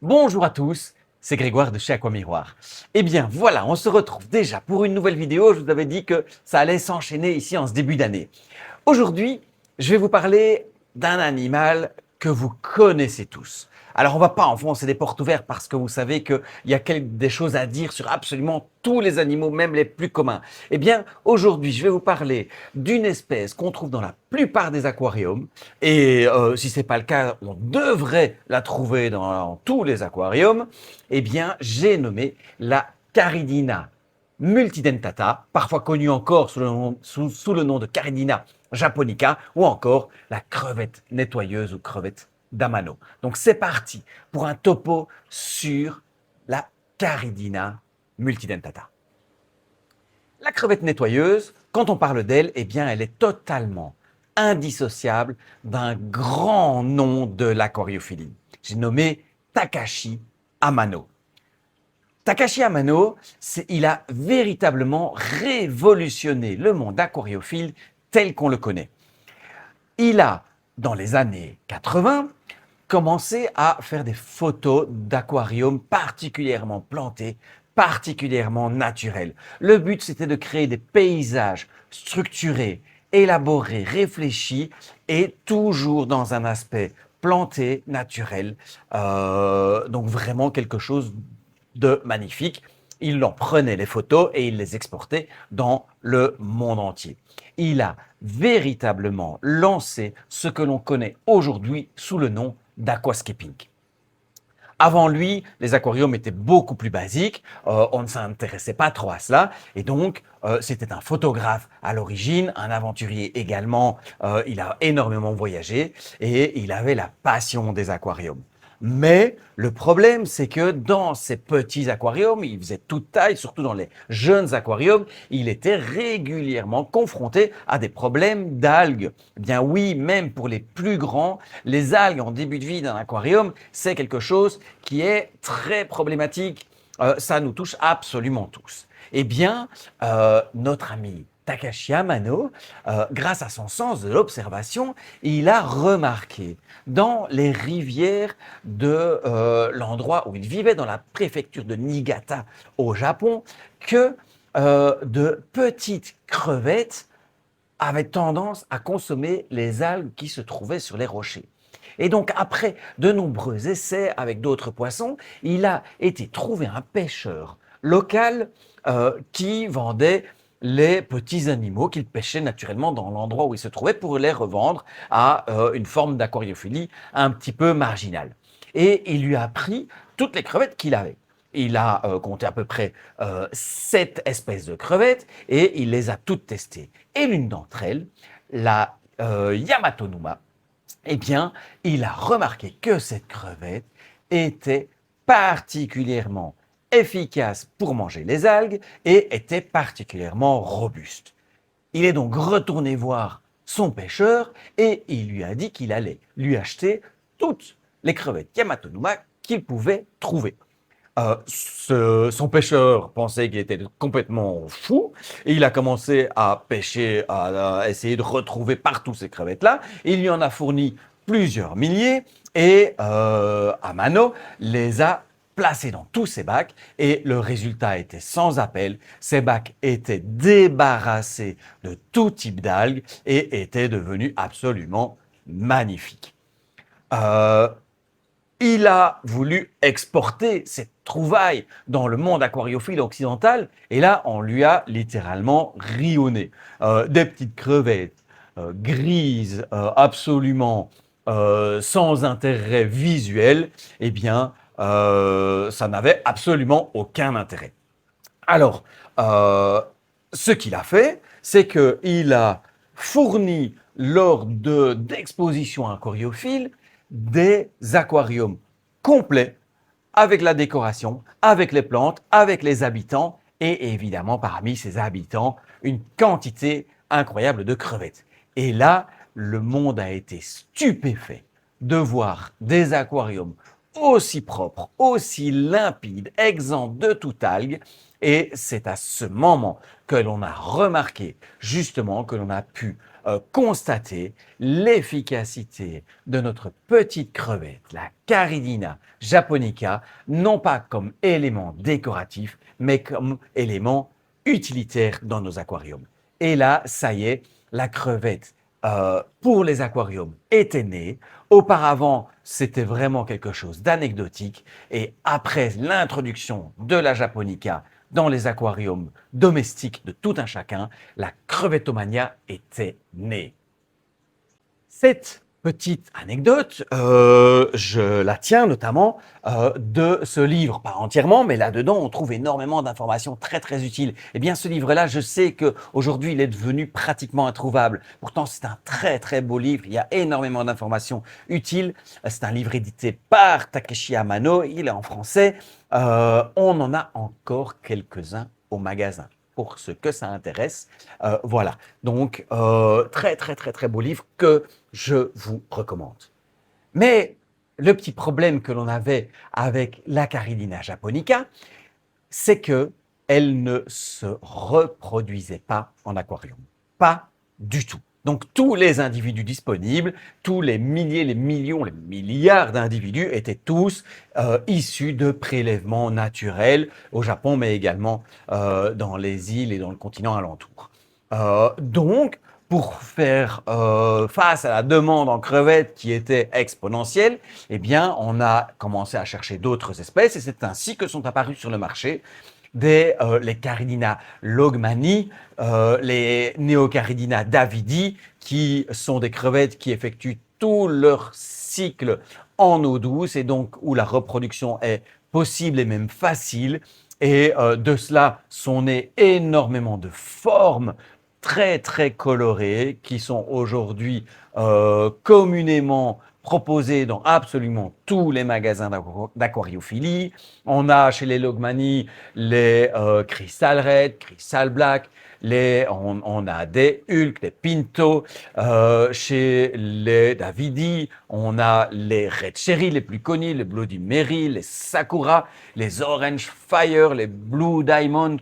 Bonjour à tous, c'est Grégoire de chez Aquamiroir. Eh bien voilà, on se retrouve déjà pour une nouvelle vidéo. Je vous avais dit que ça allait s'enchaîner ici en ce début d'année. Aujourd'hui, je vais vous parler d'un animal que vous connaissez tous. Alors on ne va pas enfoncer des portes ouvertes parce que vous savez qu'il y a des choses à dire sur absolument tous les animaux, même les plus communs. Eh bien aujourd'hui, je vais vous parler d'une espèce qu'on trouve dans la plupart des aquariums. Et si ce n'est pas le cas, on devrait la trouver dans tous les aquariums. Eh bien j'ai nommé la Caridina multidentata, parfois connue encore sous le nom de Caridina japonica, ou encore la crevette nettoyeuse ou crevette d'Amano. Donc c'est parti pour un topo sur la Caridina multidentata. La crevette nettoyeuse, quand on parle d'elle, eh bien elle est totalement indissociable d'un grand nom de l'aquariophilie. J'ai nommé Takashi Amano. Takashi Amano, il a véritablement révolutionné le monde aquariophile tel qu'on le connaît. Il a, dans les années 80, commencé à faire des photos d'aquariums particulièrement plantés, particulièrement naturels. Le but, c'était de créer des paysages structurés, élaborés, réfléchis et toujours dans un aspect planté, naturel. Donc vraiment quelque chose de magnifique. Il en prenait les photos et il les exportait dans le monde entier. Il a véritablement lancé ce que l'on connaît aujourd'hui sous le nom d'aquascaping. Avant lui, les aquariums étaient beaucoup plus basiques, on ne s'intéressait pas trop à cela, et donc c'était un photographe à l'origine, un aventurier également, il a énormément voyagé et il avait la passion des aquariums. Mais le problème, c'est que dans ces petits aquariums, il faisait toute taille, surtout dans les jeunes aquariums, il était régulièrement confronté à des problèmes d'algues. Eh bien oui, même pour les plus grands, les algues en début de vie d'un aquarium, c'est quelque chose qui est très problématique. Ça nous touche absolument tous. Eh bien, notre ami Takashi Amano, grâce à son sens de l'observation, il a remarqué dans les rivières de l'endroit où il vivait, dans la préfecture de Niigata au Japon, que de petites crevettes avaient tendance à consommer les algues qui se trouvaient sur les rochers. Et donc, après de nombreux essais avec d'autres poissons, il a été trouvé un pêcheur local qui vendait les petits animaux qu'il pêchait naturellement dans l'endroit où il se trouvait pour les revendre à une forme d'aquariophilie un petit peu marginale. Et il lui a pris toutes les crevettes qu'il avait. Il a compté à peu près 7 espèces de crevettes et il les a toutes testées. Et l'une d'entre elles, la Yamatonuma, eh bien, il a remarqué que cette crevette était particulièrement efficace pour manger les algues et était particulièrement robuste. Il est donc retourné voir son pêcheur et il lui a dit qu'il allait lui acheter toutes les crevettes Yamatonuma qu'il pouvait trouver. Son pêcheur pensait qu'il était complètement fou et il a commencé à pêcher, à essayer de retrouver partout ces crevettes-là. Il lui en a fourni plusieurs milliers et Amano les a placés dans tous ses bacs et le résultat était sans appel. Ces bacs étaient débarrassés de tout type d'algues et étaient devenus absolument magnifiques. Il a voulu exporter cette trouvaille dans le monde aquariophile occidental et là, on lui a littéralement ri au nez. Des petites crevettes grises, absolument sans intérêt visuel, eh bien, ça n'avait absolument aucun intérêt. Alors, ce qu'il a fait, c'est qu'il a fourni lors d'expositions aquariophiles des aquariums complets avec la décoration, avec les plantes, avec les habitants et évidemment parmi ces habitants, une quantité incroyable de crevettes. Et là, le monde a été stupéfait de voir des aquariums aussi propres, aussi limpides, exempts de toute algue. Et c'est à ce moment que l'on a remarqué justement que l'on a pu constater l'efficacité de notre petite crevette, la Caridina japonica, non pas comme élément décoratif, mais comme élément utilitaire dans nos aquariums. Et là, ça y est, la crevette pour les aquariums était née. Auparavant, c'était vraiment quelque chose d'anecdotique. Et après l'introduction de la japonica dans les aquariums domestiques de tout un chacun, la crevettomania était née. Cette petite anecdote, je la tiens notamment de ce livre, pas entièrement, mais là-dedans, on trouve énormément d'informations très très utiles. Eh bien, ce livre-là, je sais qu'aujourd'hui, il est devenu pratiquement introuvable. Pourtant, c'est un très très beau livre, il y a énormément d'informations utiles. C'est un livre édité par Takeshi Amano, il est en français. On en a encore quelques-uns au magasin pour ceux que ça intéresse. Voilà, donc très très très très beau livre que je vous recommande. Mais le petit problème que l'on avait avec la Caridina japonica, c'est que elle ne se reproduisait pas en aquarium, pas du tout. Donc tous les individus disponibles, tous les milliers, les millions, les milliards d'individus étaient tous issus de prélèvements naturels au Japon, mais également dans les îles et dans le continent alentour. Donc, pour faire face à la demande en crevettes qui était exponentielle, eh bien, on a commencé à chercher d'autres espèces et c'est ainsi que sont apparus sur le marché les Caridina logmani, les Neocaridina davidi, qui sont des crevettes qui effectuent tout leur cycle en eau douce et donc où la reproduction est possible et même facile. Et de cela sont nées énormément de formes très très colorées qui sont aujourd'hui communément proposées dans absolument tous les magasins d'aquariophilie. On a chez les Logmani les Crystal Red, Crystal Black, on a des Hulk, des Pinto. Chez les Davidi, on a les Red Cherry, les plus connus, les Bloody Mary, les Sakura, les Orange Fire, les Blue Diamond,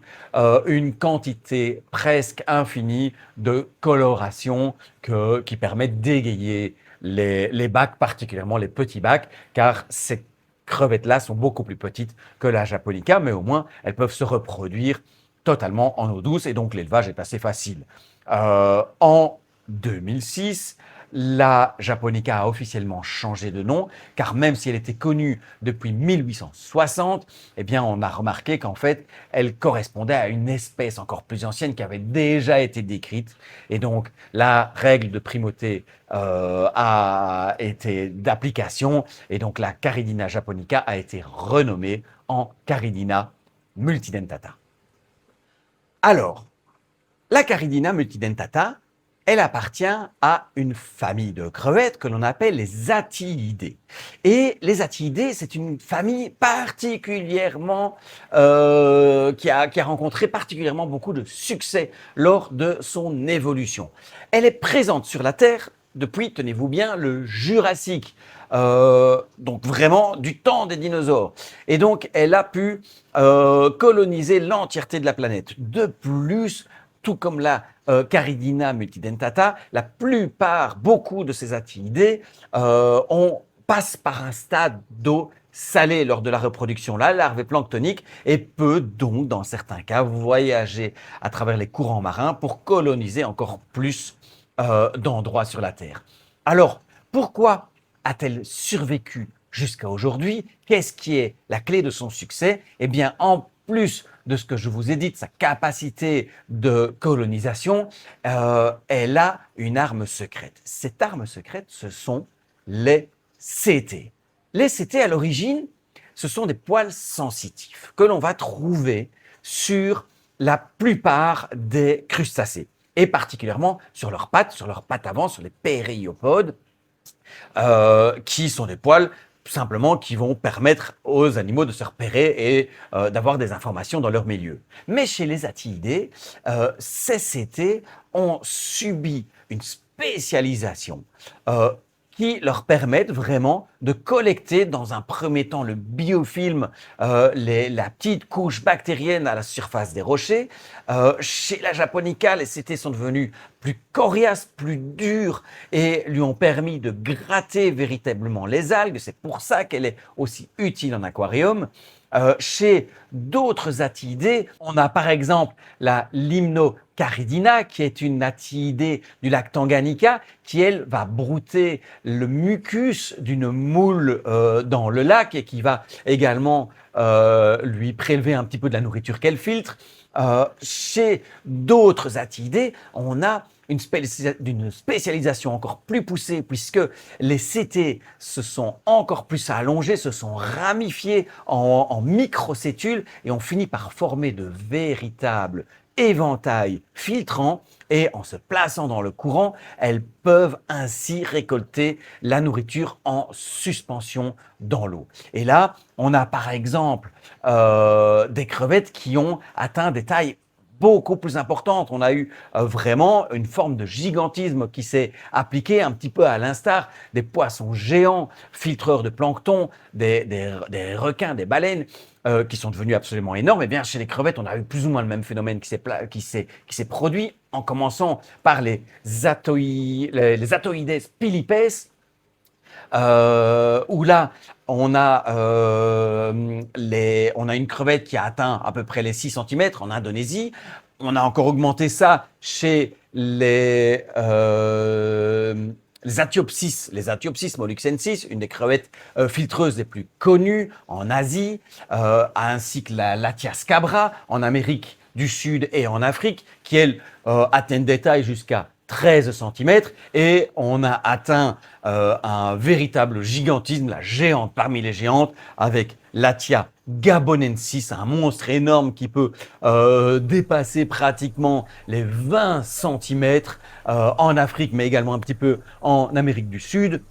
une quantité presque infinie de colorations qui permettent d'égayer les bacs, particulièrement les petits bacs, car ces crevettes-là sont beaucoup plus petites que la japonica, mais au moins elles peuvent se reproduire totalement en eau douce et donc l'élevage est assez facile. En 2006, la japonica a officiellement changé de nom, car même si elle était connue depuis 1860, eh bien on a remarqué qu'en fait, elle correspondait à une espèce encore plus ancienne qui avait déjà été décrite. Et donc, la règle de primauté a été d'application, et donc la Caridina japonica a été renommée en Caridina multidentata. Alors, la Caridina multidentata, elle appartient à une famille de crevettes que l'on appelle les Attylidés. Et les Attylidés, c'est une famille particulièrement qui a rencontré particulièrement beaucoup de succès lors de son évolution. Elle est présente sur la Terre depuis, tenez-vous bien, le Jurassique. Donc vraiment du temps des dinosaures. Et donc, elle a pu coloniser l'entièreté de la planète. De plus, tout comme la Caridina multidentata, la plupart, beaucoup de ces Attylidés passent par un stade d'eau salée lors de la reproduction. La larve est planctonique et peut donc, dans certains cas, voyager à travers les courants marins pour coloniser encore plus d'endroits sur la Terre. Alors, pourquoi a-t-elle survécu jusqu'à aujourd'hui? Qu'est-ce qui est la clé de son succès? Eh bien, en plus de ce que je vous ai dit, de sa capacité de colonisation, elle a une arme secrète. Cette arme secrète, ce sont les CT. Les CT, à l'origine, ce sont des poils sensitifs que l'on va trouver sur la plupart des crustacés, et particulièrement sur leurs pattes avant, sur les périopodes, qui sont des poils simplement qui vont permettre aux animaux de se repérer et d'avoir des informations dans leur milieu. Mais chez les Attylidés, ces CT ont subi une spécialisation qui leur permettent vraiment de collecter dans un premier temps le biofilm, la petite couche bactérienne à la surface des rochers. Chez la Japonica, les CT sont devenus plus coriaces, plus durs et lui ont permis de gratter véritablement les algues. C'est pour ça qu'elle est aussi utile en aquarium. Chez d'autres attidés, on a par exemple la Limnocaridina, qui est une attidée du lac Tanganyika, qui elle va brouter le mucus d'une moule dans le lac et qui va également lui prélever un petit peu de la nourriture qu'elle filtre. Chez d'autres attidés, on a une spécialisation encore plus poussée puisque les CT se sont encore plus allongés, se sont ramifiés en microcétules et ont fini par former de véritables éventails filtrants et en se plaçant dans le courant, elles peuvent ainsi récolter la nourriture en suspension dans l'eau. Et là, on a par exemple des crevettes qui ont atteint des tailles beaucoup plus importante. On a eu vraiment une forme de gigantisme qui s'est appliquée un petit peu à l'instar des poissons géants, filtreurs de plancton, des requins, des baleines, qui sont devenus absolument énormes. Et bien chez les crevettes, on a eu plus ou moins le même phénomène qui s'est produit, en commençant par les Atoides pilipes, où là, on a une crevette qui a atteint à peu près les 6 cm en Indonésie. On a encore augmenté ça chez les Atiopsis molluxensis, une des crevettes filtreuses les plus connues en Asie, ainsi que la Latia scabra en Amérique du Sud et en Afrique, qui elles atteignent des tailles jusqu'à 13 cm et on a atteint un véritable gigantisme, la géante parmi les géantes, avec Latia gabonensis, un monstre énorme qui peut dépasser pratiquement les 20 cm en Afrique, mais également un petit peu en Amérique du Sud,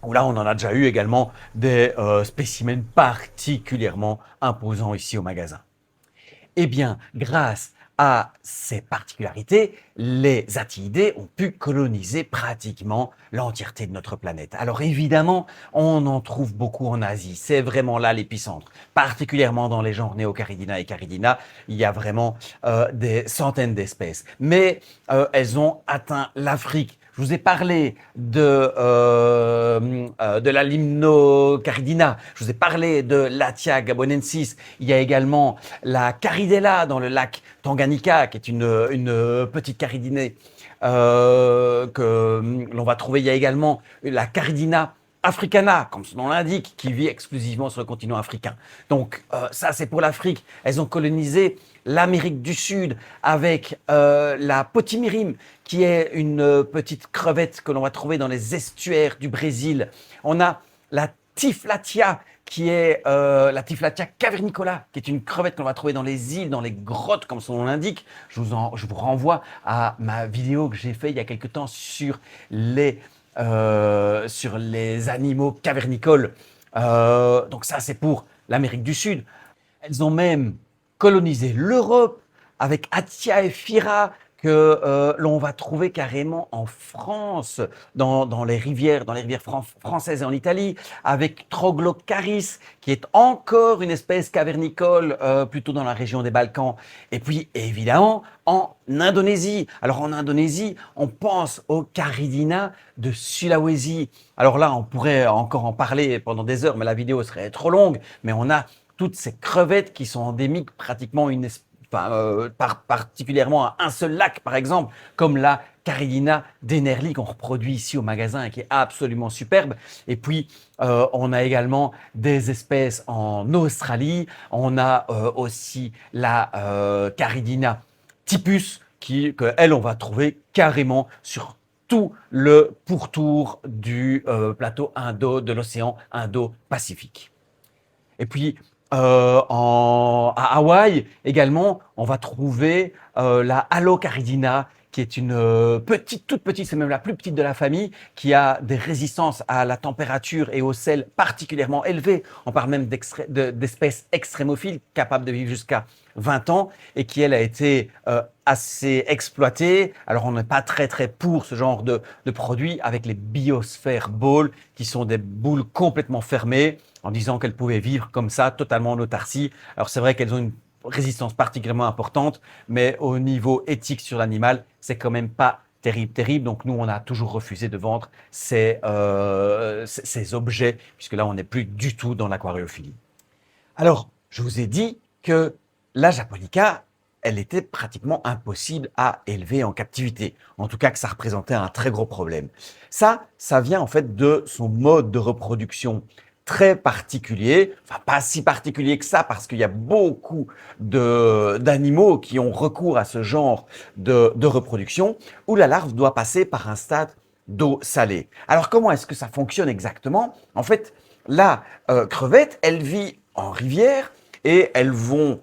où là on en a déjà eu également des spécimens particulièrement imposants ici au magasin. Eh bien, grâce à ces particularités, les Attidés ont pu coloniser pratiquement l'entièreté de notre planète. Alors évidemment, on en trouve beaucoup en Asie, c'est vraiment là l'épicentre. Particulièrement dans les genres Neocaridina et Caridina, il y a vraiment des centaines d'espèces. Mais elles ont atteint l'Afrique. Je vous ai parlé de la Limnocaridina, je vous ai parlé de Latia gabonensis. Il y a également la Caridella dans le lac Tanganyika, qui est une petite caridinée que l'on va trouver. Il y a également la Caridina africana, comme son nom l'indique, qui vit exclusivement sur le continent africain. Donc ça, c'est pour l'Afrique. Elles ont colonisé l'Amérique du Sud avec la Potimirim, qui est une petite crevette que l'on va trouver dans les estuaires du Brésil. On a la Tiflatia, qui est la Tiflatia cavernicola, qui est une crevette qu'on va trouver dans les îles, dans les grottes, comme son nom l'indique. Je vous renvoie à ma vidéo que j'ai faite il y a quelque temps sur les animaux cavernicoles. Donc ça, c'est pour l'Amérique du Sud. Elles ont même colonisé l'Europe avec Atia et Fira, que l'on va trouver carrément en France, dans les rivières françaises et en Italie, avec Troglocaris, qui est encore une espèce cavernicole, plutôt dans la région des Balkans. Et puis, évidemment, en Indonésie. Alors, en Indonésie, on pense aux Caridina de Sulawesi. Alors là, on pourrait encore en parler pendant des heures, mais la vidéo serait trop longue. Mais on a toutes ces crevettes qui sont endémiques, pratiquement particulièrement à un seul lac, par exemple, comme la Caridina d'Enerly qu'on reproduit ici au magasin et qui est absolument superbe. Et puis, on a également des espèces en Australie. On a aussi la Caridina typus, qu'elle, on va trouver carrément sur tout le pourtour du plateau de l'océan Indo-Pacifique. Et puis, à Hawaï également, on va trouver la Halocaridina qui est une toute petite, c'est même la plus petite de la famille, qui a des résistances à la température et au sel particulièrement élevées. On parle même d'espèces extrémophiles capables de vivre jusqu'à 20 ans et qui, elle, a été assez exploitée. Alors, on n'est pas très pour ce genre de produits avec les biosphères balls, qui sont des boules complètement fermées, en disant qu'elles pouvaient vivre comme ça, totalement en autarcie. Alors, c'est vrai qu'elles ont une résistance particulièrement importante, mais au niveau éthique sur l'animal, c'est quand même pas terrible. Donc nous, on a toujours refusé de vendre ces objets, puisque là, on n'est plus du tout dans l'aquariophilie. Alors, je vous ai dit que la japonica, elle était pratiquement impossible à élever en captivité. En tout cas, que ça représentait un très gros problème. Ça vient en fait de son mode de reproduction très particulier, enfin pas si particulier que ça parce qu'il y a beaucoup d'animaux qui ont recours à ce genre de reproduction où la larve doit passer par un stade d'eau salée. Alors comment est-ce que ça fonctionne exactement? En fait, la crevette, elle vit en rivière et elles vont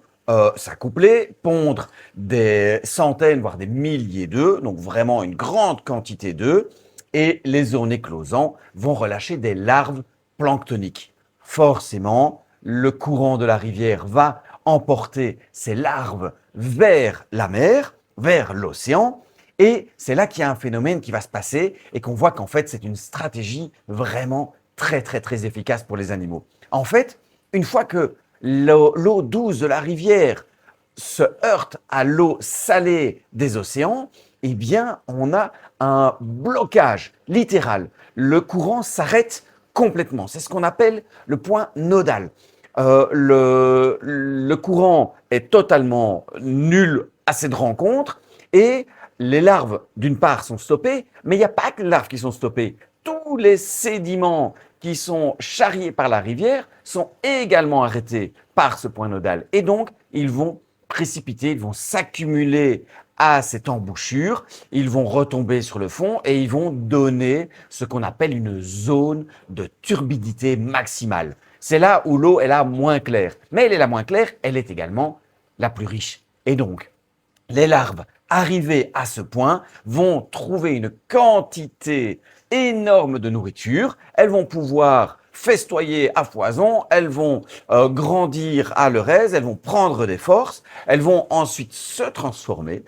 s'accoupler, pondre des centaines, voire des milliers d'œufs, donc vraiment une grande quantité d'œufs, et les œufs éclosants vont relâcher des larves planctoniques. Forcément, le courant de la rivière va emporter ces larves vers la mer, vers l'océan, et c'est là qu'il y a un phénomène qui va se passer et qu'on voit qu'en fait, c'est une stratégie vraiment très efficace pour les animaux. En fait, une fois que l'eau douce de la rivière se heurte à l'eau salée des océans, eh bien, on a un blocage littéral. Le courant s'arrête complètement. C'est ce qu'on appelle le point nodal. Le courant est totalement nul à cette rencontre et les larves, d'une part, sont stoppées, mais il n'y a pas que les larves qui sont stoppées. Tous les sédiments qui sont charriés par la rivière sont également arrêtés par ce point nodal. Et donc, ils vont précipiter, ils vont s'accumuler à cette embouchure, ils vont retomber sur le fond et ils vont donner ce qu'on appelle une zone de turbidité maximale. C'est là où l'eau est la moins claire. Mais elle est la moins claire, elle est également la plus riche. Et donc, les larves arrivées à ce point vont trouver une quantité énorme de nourriture. Elles vont pouvoir festoyer à foison, elles vont grandir à leur aise, elles vont prendre des forces, elles vont ensuite se transformer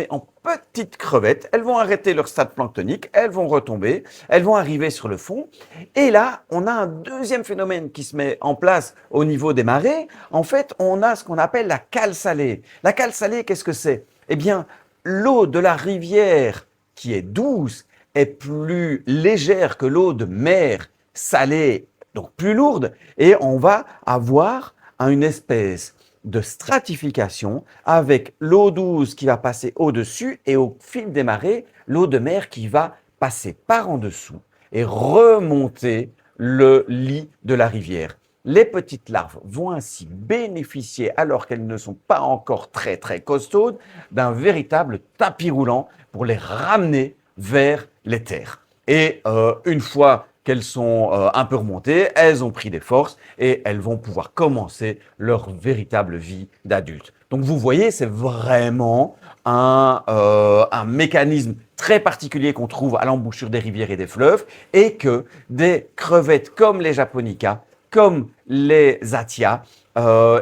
en petites crevettes, elles vont arrêter leur stade planctonique, elles vont retomber, elles vont arriver sur le fond. Et là, on a un deuxième phénomène qui se met en place au niveau des marées. En fait, on a ce qu'on appelle la cale salée. La cale salée, qu'est-ce que c'est? Eh bien, l'eau de la rivière qui est douce est plus légère que l'eau de mer salée, donc plus lourde, et on va avoir une espèce de stratification avec l'eau douce qui va passer au-dessus et au fil des marées, l'eau de mer qui va passer par en dessous et remonter le lit de la rivière. Les petites larves vont ainsi bénéficier, alors qu'elles ne sont pas encore très costaudes, d'un véritable tapis roulant pour les ramener vers les terres. Et une fois qu'elles sont un peu remontées, elles ont pris des forces et elles vont pouvoir commencer leur véritable vie d'adulte. Donc vous voyez, c'est vraiment un mécanisme très particulier qu'on trouve à l'embouchure des rivières et des fleuves et que des crevettes comme les japonicas, comme les atias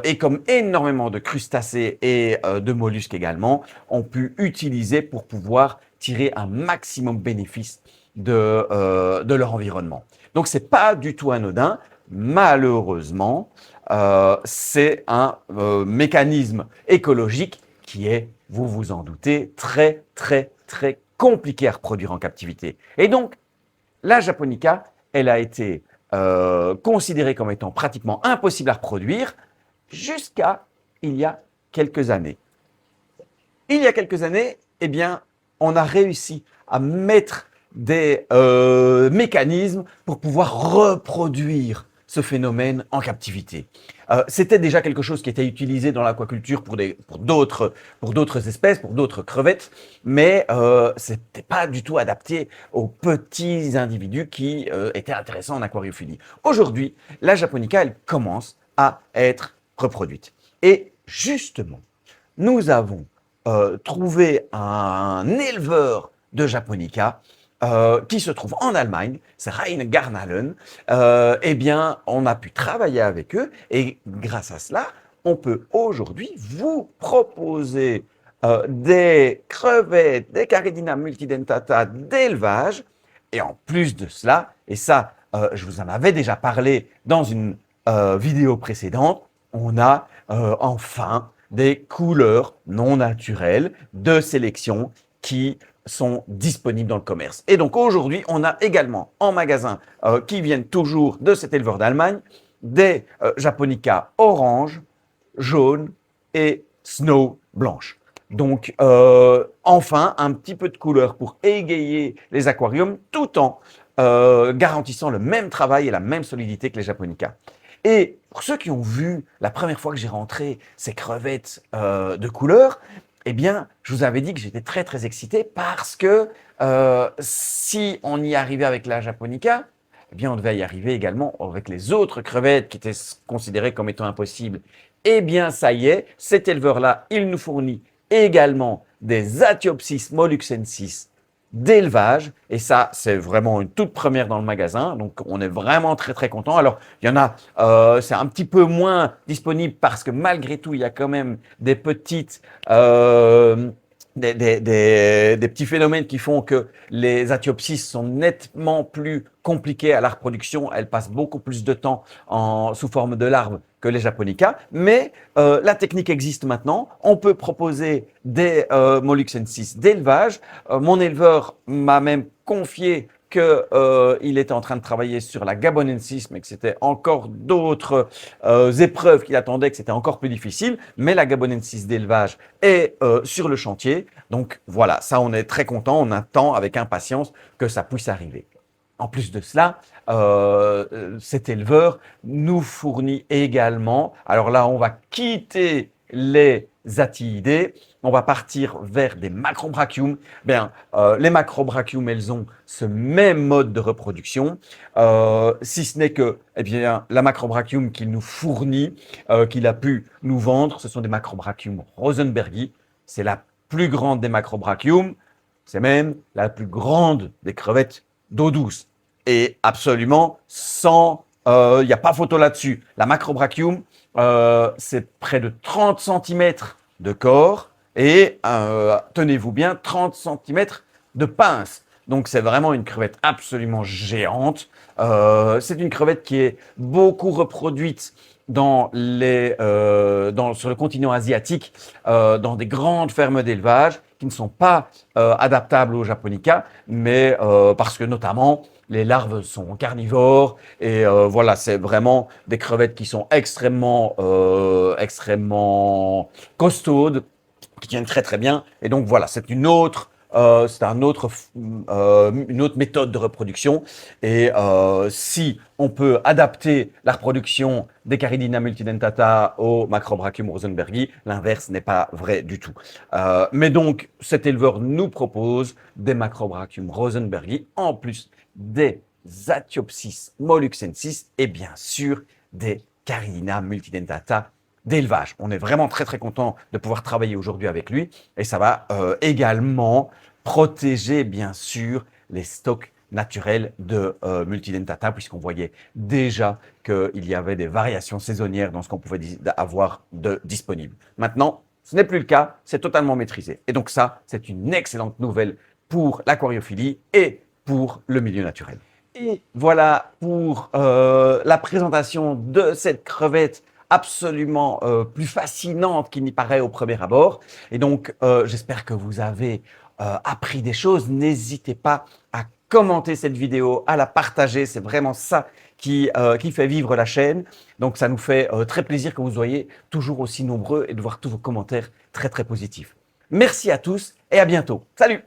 et comme énormément de crustacés et de mollusques également ont pu utiliser pour pouvoir tirer un maximum de bénéfices de leur environnement. Donc, ce n'est pas du tout anodin. Malheureusement, c'est un mécanisme écologique qui est, vous vous en doutez, très compliqué à reproduire en captivité. Et donc, la japonica, elle a été considérée comme étant pratiquement impossible à reproduire jusqu'à il y a quelques années. Il y a quelques années, eh bien, on a réussi à mettre des mécanismes pour pouvoir reproduire ce phénomène en captivité. C'était déjà quelque chose qui était utilisé dans l'aquaculture pour d'autres espèces, pour d'autres crevettes, mais ce n'était pas du tout adapté aux petits individus qui étaient intéressants en aquariophilie. Aujourd'hui, la japonica, elle commence à être reproduite. Et justement, nous avons trouvé un éleveur de japonica qui se trouve en Allemagne, c'est Rein Garnalen. Eh bien, on a pu travailler avec eux et grâce à cela, on peut aujourd'hui vous proposer des crevettes, des Caridina multidentata d'élevage. Et en plus de cela, et ça, je vous en avais déjà parlé dans une vidéo précédente, on a enfin des couleurs non naturelles de sélection qui sont disponibles dans le commerce. Et donc aujourd'hui, on a également en magasin qui viennent toujours de cet éleveur d'Allemagne des japonica orange, jaune et snow blanche. Donc enfin un petit peu de couleur pour égayer les aquariums tout en garantissant le même travail et la même solidité que les japonica. Et pour ceux qui ont vu la première fois que j'ai rentré ces crevettes de couleur, eh bien, je vous avais dit que j'étais très très excité parce que si on y arrivait avec la japonica, eh bien, on devait y arriver également avec les autres crevettes qui étaient considérées comme étant impossibles. Eh bien, ça y est, cet éleveur-là, il nous fournit également des Atiopsis molluxensis d'élevage. Et ça, c'est vraiment une toute première dans le magasin. Donc, on est vraiment très, très content. Alors, il y en a, c'est un petit peu moins disponible parce que malgré tout, il y a quand même des petites... des petits phénomènes qui font que les Atiopsis sont nettement plus compliquées à la reproduction. Elles passent beaucoup plus de temps sous forme de larves que les japonica. Mais la technique existe maintenant. On peut proposer des molluxensis d'élevage. Mon éleveur m'a même confié qu'il était en train de travailler sur la gabonensis, mais que c'était encore d'autres épreuves qu'il attendait, que c'était encore plus difficile. Mais la gabonensis d'élevage est sur le chantier. Donc voilà, ça on est très content, on attend avec impatience que ça puisse arriver. En plus de cela, cet éleveur nous fournit également, alors là on va quitter les Atiidés, on va partir vers des macrobrachium. Bien, les macrobrachium, elles ont ce même mode de reproduction, si ce n'est que, eh bien, la macrobrachium qu'il nous fournit, qu'il a pu nous vendre, ce sont des macrobrachium rosenbergi. C'est la plus grande des macrobrachium, c'est même la plus grande des crevettes d'eau douce. Et absolument sans, il n'y a pas photo là-dessus. La macrobrachium, c'est près de 30 cm de corps et, tenez-vous bien, 30 cm de pince. Donc, c'est vraiment une crevette absolument géante. C'est une crevette qui est beaucoup reproduite sur le continent asiatique, dans des grandes fermes d'élevage qui ne sont pas adaptables au japonica, mais parce que notamment les larves sont carnivores et voilà, c'est vraiment des crevettes qui sont extrêmement costaudes, qui tiennent très très bien. Et donc voilà, c'est une autre méthode de reproduction. Et si on peut adapter la reproduction des Caridina multidentata au macrobrachium rosenbergi, l'inverse n'est pas vrai du tout. Mais donc, cet éleveur nous propose des macrobrachium rosenbergi en plus des Atiopsis molluxensis et bien sûr des Caridina multidentata d'élevage. On est vraiment très très content de pouvoir travailler aujourd'hui avec lui et ça va également protéger bien sûr les stocks naturels de multidentata puisqu'on voyait déjà qu'il y avait des variations saisonnières dans ce qu'on pouvait avoir de disponible. Maintenant, ce n'est plus le cas, c'est totalement maîtrisé. Et donc ça, c'est une excellente nouvelle pour l'aquariophilie et pour le milieu naturel. Et voilà pour la présentation de cette crevette absolument plus fascinante qu'il n'y paraît au premier abord. Et donc, j'espère que vous avez appris des choses. N'hésitez pas à commenter cette vidéo, à la partager. C'est vraiment ça qui fait vivre la chaîne. Donc, ça nous fait très plaisir que vous soyez toujours aussi nombreux et de voir tous vos commentaires très, très positifs. Merci à tous et à bientôt. Salut!